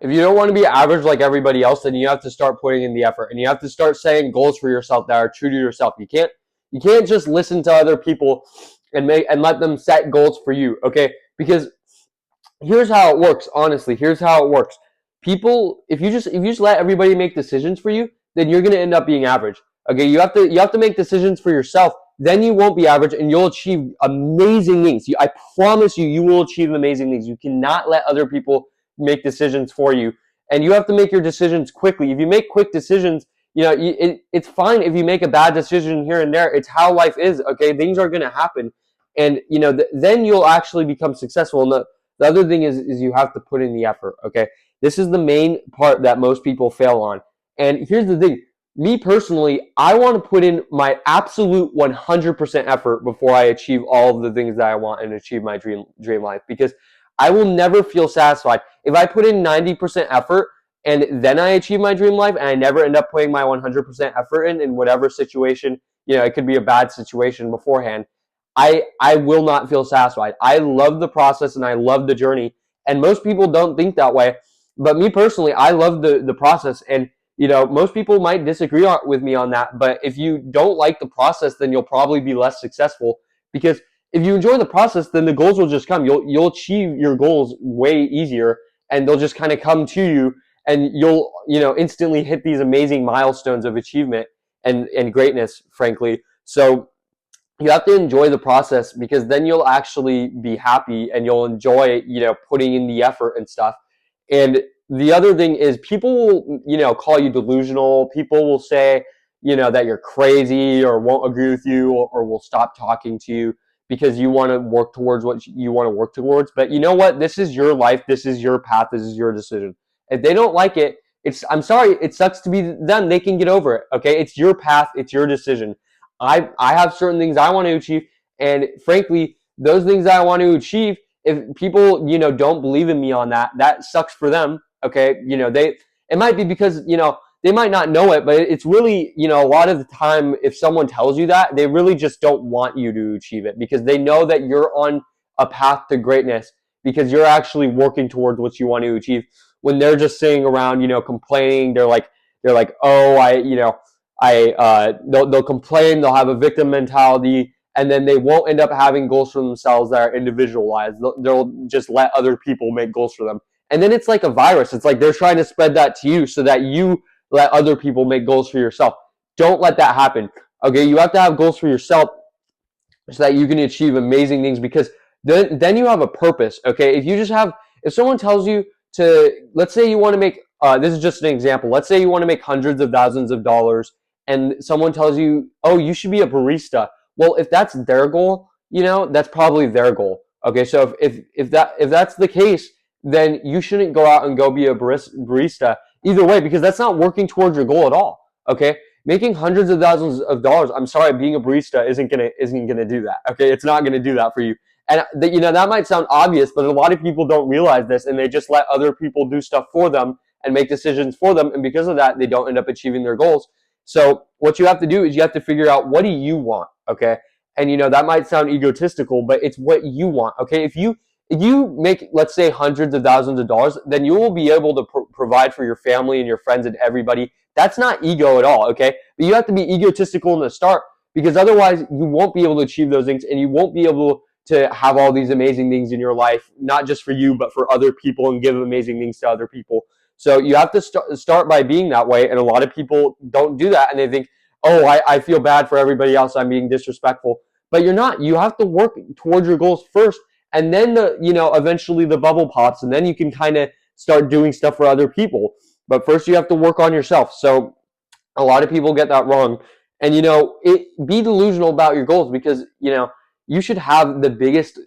If you don't want to be average like everybody else, then you have to start putting in the effort, and you have to start setting goals for yourself that are true to yourself. You can't just listen to other people and let them set goals for you, okay? Because here's how it works, honestly. Here's how it works. People, if you just let everybody make decisions for you, then you're going to end up being average. Okay? You have to make decisions for yourself. Then you won't be average and you'll achieve amazing things. I promise you, you will achieve amazing things. You cannot let other people make decisions for you. And you have to make your decisions quickly. If you make quick decisions, it's fine if you make a bad decision here and there. It's how life is, okay? Things are going to happen. And, then you'll actually become successful. And the other thing is you have to put in the effort, okay? This is the main part that most people fail on. And here's the thing. Me personally, I want to put in my absolute 100% effort before I achieve all of the things that I want and achieve my dream life, because I will never feel satisfied. If I put in 90% effort and then I achieve my dream life and I never end up putting my 100% effort in whatever situation, it could be a bad situation beforehand, I will not feel satisfied. I love the process and I love the journey. And most people don't think that way. But me personally, I love the process. And, most people might disagree with me on that. But if you don't like the process, then you'll probably be less successful. Because if you enjoy the process, then the goals will just come. You'll achieve your goals way easier, and they'll just kind of come to you, and you'll, instantly hit these amazing milestones of achievement and greatness, frankly. So you have to enjoy the process, because then you'll actually be happy and you'll enjoy, putting in the effort and stuff. And the other thing is, people will, call you delusional. People will say, that you're crazy, or won't agree with you, or will stop talking to you because you want to work towards what you want to work towards. But you know what? This is your life. This is your path. This is your decision. If they don't like it, I'm sorry, it sucks to be them. They can get over it. Okay. It's your path. It's your decision. I have certain things I want to achieve, and frankly, those things that I want to achieve, if people, don't believe in me on that, that sucks for them. Okay. It might be because, they might not know it, but it's really, a lot of the time, if someone tells you that, they really just don't want you to achieve it, because they know that you're on a path to greatness, because you're actually working towards what you want to achieve. When they're just sitting around, complaining, they're like, oh, they'll complain, they'll have a victim mentality, and then they won't end up having goals for themselves that are individualized. They'll just let other people make goals for them. And then it's like a virus. It's like they're trying to spread that to you so that you let other people make goals for yourself. Don't let that happen. Okay, you have to have goals for yourself so that you can achieve amazing things, because then you have a purpose. Okay, if someone tells you to, let's say you want to make, this is just an example. Let's say you want to make hundreds of thousands of dollars, and someone tells you, oh, you should be a barista. Well, if that's their goal, that's probably their goal. Okay, so if that's the case, then you shouldn't go out and go be a barista either way, because that's not working towards your goal at all. Okay, making hundreds of thousands of dollars, I'm sorry, being a barista isn't gonna do that. Okay, it's not gonna do that for you. And that might sound obvious, but a lot of people don't realize this, and they just let other people do stuff for them and make decisions for them, and because of that, they don't end up achieving their goals. So what you have to do is you have to figure out, what do you want, okay? And that might sound egotistical, but it's what you want, okay? If you make, let's say, hundreds of thousands of dollars, then you will be able to provide for your family and your friends and everybody. That's not ego at all, okay? But you have to be egotistical in the start, because otherwise you won't be able to achieve those things, and you won't be able to have all these amazing things in your life, not just for you, but for other people, and give amazing things to other people. So you have to start by being that way, and a lot of people don't do that, and they think, oh, I feel bad for everybody else, I'm being disrespectful. But you're not. You have to work towards your goals first, and then eventually the bubble pops, and then you can kind of start doing stuff for other people. But first you have to work on yourself. So a lot of people get that wrong. And be delusional about your goals, because you should have the biggest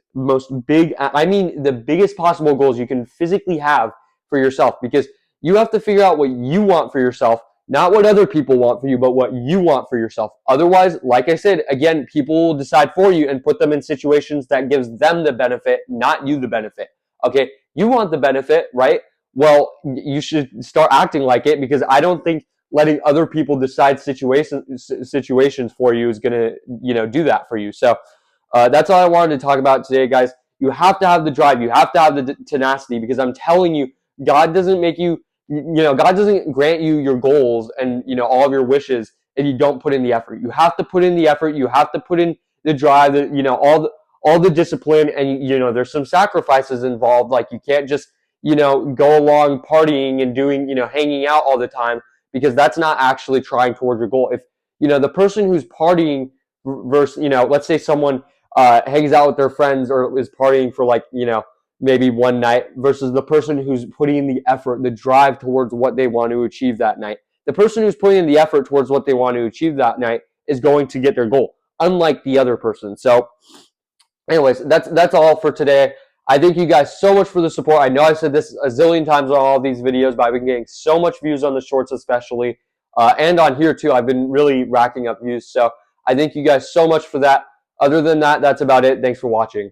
possible goals you can physically have for yourself, because you have to figure out what you want for yourself, not what other people want for you, but what you want for yourself. Otherwise, like I said, again, people will decide for you and put them in situations that gives them the benefit, not you the benefit. Okay, you want the benefit, right? Well, you should start acting like it, because I don't think letting other people decide situations for you is going to do that for you. So that's all I wanted to talk about today, guys. You have to have the drive. You have to have the tenacity, because I'm telling you, God doesn't make you, God doesn't grant you your goals and, all of your wishes if you don't put in the effort. You have to put in the effort. You have to put in the drive, all the discipline, and, there's some sacrifices involved. Like, you can't just, go along partying and doing, hanging out all the time, because that's not actually trying towards your goal. If, the person who's partying versus, let's say someone hangs out with their friends or is partying for, like, maybe one night, versus the person who's putting in the effort, the drive towards what they want to achieve that night. The person who's putting in the effort towards what they want to achieve that night is going to get their goal, unlike the other person. So anyways, that's all for today. I thank you guys so much for the support. I know I've said this a zillion times on all of these videos, but I've been getting so much views on the shorts especially, and on here too. I've been really racking up views. So I thank you guys so much for that. Other than that, that's about it. Thanks for watching.